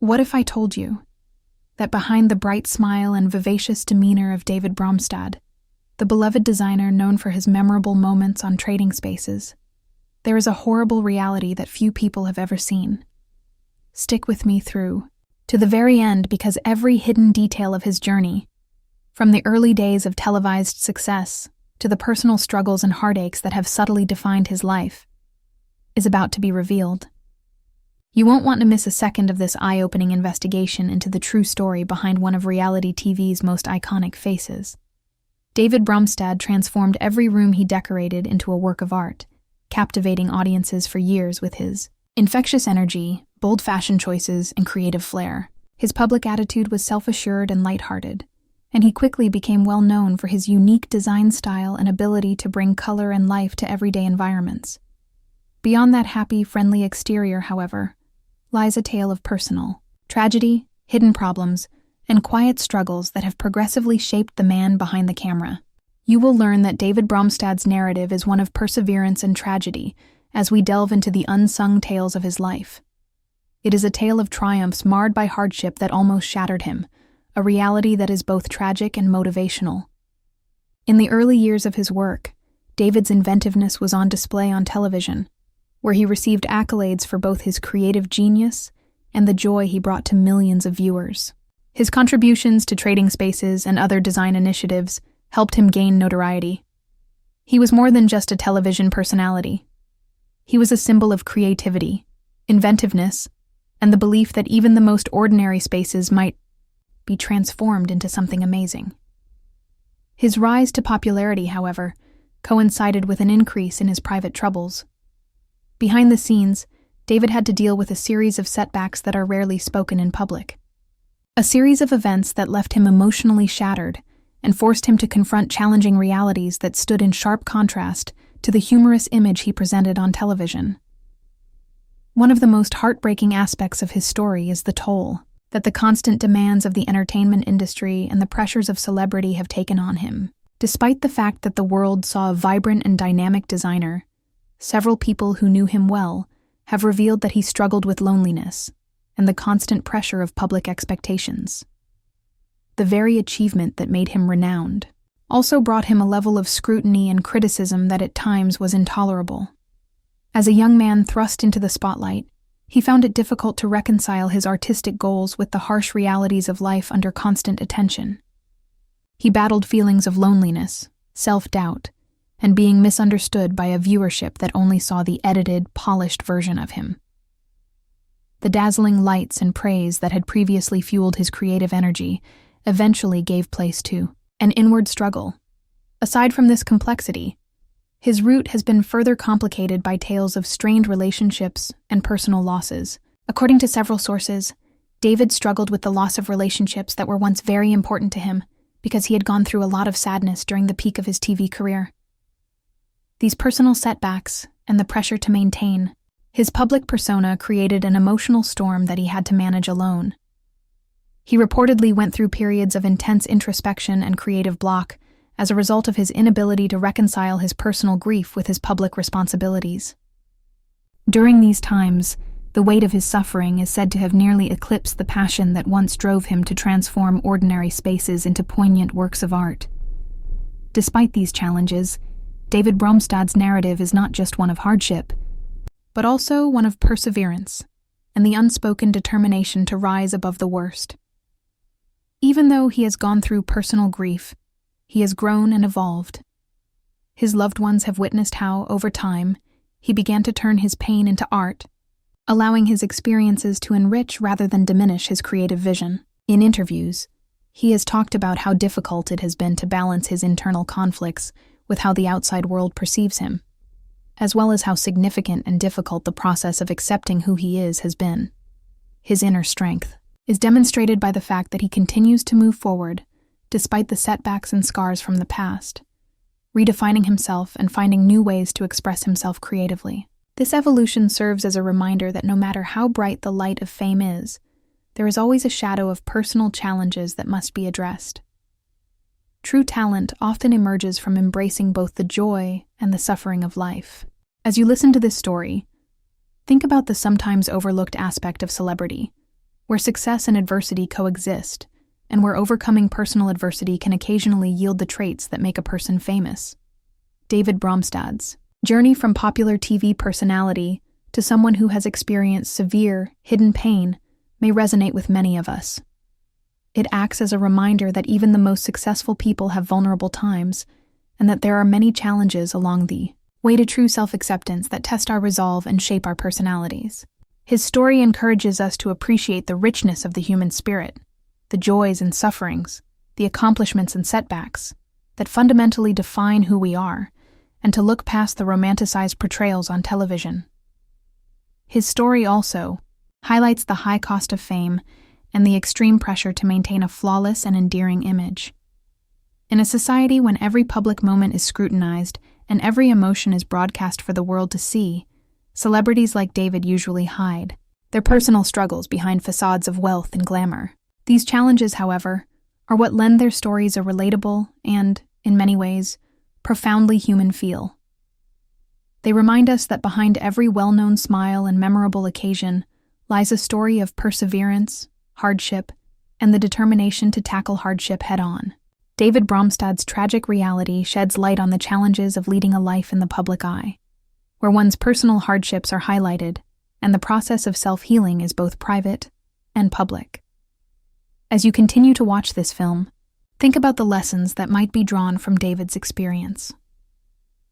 What if I told you that behind the bright smile and vivacious demeanor of David Bromstad, the beloved designer known for his memorable moments on trading spaces, there is a horrible reality that few people have ever seen? Stick with me through to the very end, because every hidden detail of his journey, from the early days of televised success to the personal struggles and heartaches that have subtly defined his life, is about to be revealed. You won't want to miss a second of this eye-opening investigation into the true story behind one of reality TV's most iconic faces. David Bromstad transformed every room he decorated into a work of art, captivating audiences for years with his infectious energy, bold fashion choices, and creative flair. His public attitude was self-assured and lighthearted, and he quickly became well known for his unique design style and ability to bring color and life to everyday environments. Beyond that happy, friendly exterior, however, lies a tale of personal tragedy, hidden problems, and quiet struggles that have progressively shaped the man behind the camera. You will learn that David Bromstad's narrative is one of perseverance and tragedy as we delve into the unsung tales of his life. It is a tale of triumphs marred by hardship that almost shattered him, a reality that is both tragic and motivational. In the early years of his work, David's inventiveness was on display on television, where he received accolades for both his creative genius and the joy he brought to millions of viewers. His contributions to trading spaces and other design initiatives helped him gain notoriety. He was more than just a television personality. He was a symbol of creativity, inventiveness, and the belief that even the most ordinary spaces might be transformed into something amazing. His rise to popularity, however, coincided with an increase in his private troubles. Behind the scenes, David had to deal with a series of setbacks that are rarely spoken in public. A series of events that left him emotionally shattered and forced him to confront challenging realities that stood in sharp contrast to the humorous image he presented on television. One of the most heartbreaking aspects of his story is the toll that the constant demands of the entertainment industry and the pressures of celebrity have taken on him. Despite the fact that the world saw a vibrant and dynamic designer, several people who knew him well have revealed that he struggled with loneliness and the constant pressure of public expectations. The very achievement that made him renowned also brought him a level of scrutiny and criticism that at times was intolerable. As a young man thrust into the spotlight, he found it difficult to reconcile his artistic goals with the harsh realities of life under constant attention. He battled feelings of loneliness, self-doubt, and being misunderstood by a viewership that only saw the edited, polished version of him. The dazzling lights and praise that had previously fueled his creative energy eventually gave place to an inward struggle. Aside from this complexity, his route has been further complicated by tales of strained relationships and personal losses. According to several sources, David struggled with the loss of relationships that were once very important to him because he had gone through a lot of sadness during the peak of his TV career. These personal setbacks and the pressure to maintain his public persona created an emotional storm that he had to manage alone. He reportedly went through periods of intense introspection and creative block as a result of his inability to reconcile his personal grief with his public responsibilities. During these times, the weight of his suffering is said to have nearly eclipsed the passion that once drove him to transform ordinary spaces into poignant works of art. Despite these challenges, David Bromstad's narrative is not just one of hardship, but also one of perseverance and the unspoken determination to rise above the worst. Even though he has gone through personal grief, he has grown and evolved. His loved ones have witnessed how, over time, he began to turn his pain into art, allowing his experiences to enrich rather than diminish his creative vision. In interviews, he has talked about how difficult it has been to balance his internal conflicts with how the outside world perceives him, as well as how significant and difficult the process of accepting who he is has been. His inner strength is demonstrated by the fact that he continues to move forward despite the setbacks and scars from the past, redefining himself and finding new ways to express himself creatively. This evolution serves as a reminder that no matter how bright the light of fame is, there is always a shadow of personal challenges that must be addressed. True talent often emerges from embracing both the joy and the suffering of life. As you listen to this story, think about the sometimes overlooked aspect of celebrity, where success and adversity coexist, and where overcoming personal adversity can occasionally yield the traits that make a person famous. David Bromstad's journey from popular TV personality to someone who has experienced severe, hidden pain may resonate with many of us. It acts as a reminder that even the most successful people have vulnerable times, and that there are many challenges along the way to true self-acceptance that test our resolve and shape our personalities. His story encourages us to appreciate the richness of the human spirit, the joys and sufferings, the accomplishments and setbacks that fundamentally define who we are, and to look past the romanticized portrayals on television. His story also highlights the high cost of fame and the extreme pressure to maintain a flawless and endearing image. In a society when every public moment is scrutinized and every emotion is broadcast for the world to see, celebrities like David usually hide their personal struggles behind facades of wealth and glamour. These challenges, however, are what lend their stories a relatable and, in many ways, profoundly human feel. They remind us that behind every well-known smile and memorable occasion lies a story of perseverance, hardship, and the determination to tackle hardship head-on. David Bromstad's tragic reality sheds light on the challenges of leading a life in the public eye, where one's personal hardships are highlighted and the process of self-healing is both private and public. As you continue to watch this film, think about the lessons that might be drawn from David's experience.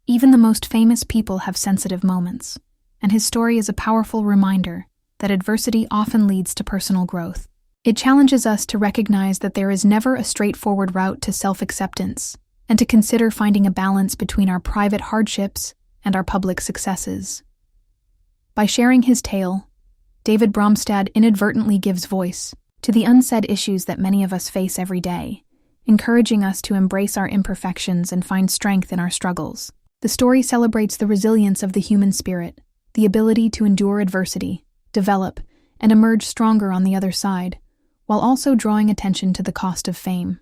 Even the most famous people have sensitive moments, and his story is a powerful reminder that adversity often leads to personal growth. It challenges us to recognize that there is never a straightforward route to self-acceptance, and to consider finding a balance between our private hardships and our public successes. By sharing his tale, David Bromstad inadvertently gives voice to the unsaid issues that many of us face every day, encouraging us to embrace our imperfections and find strength in our struggles. The story celebrates the resilience of the human spirit, the ability to endure adversity, develop, and emerge stronger on the other side, while also drawing attention to the cost of fame.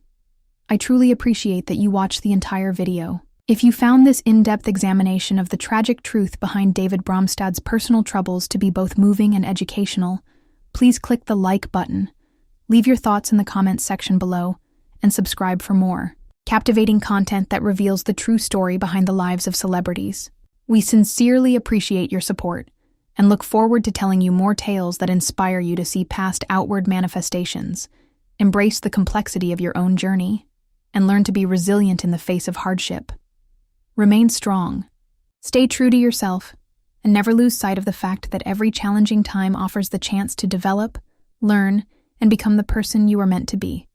I truly appreciate that you watched the entire video. If you found this in-depth examination of the tragic truth behind David Bromstad's personal troubles to be both moving and educational, please click the like button, leave your thoughts in the comments section below, and subscribe for more captivating content that reveals the true story behind the lives of celebrities. We sincerely appreciate your support and look forward to telling you more tales that inspire you to see past outward manifestations, embrace the complexity of your own journey, and learn to be resilient in the face of hardship. Remain strong, stay true to yourself, and never lose sight of the fact that every challenging time offers the chance to develop, learn, and become the person you are meant to be.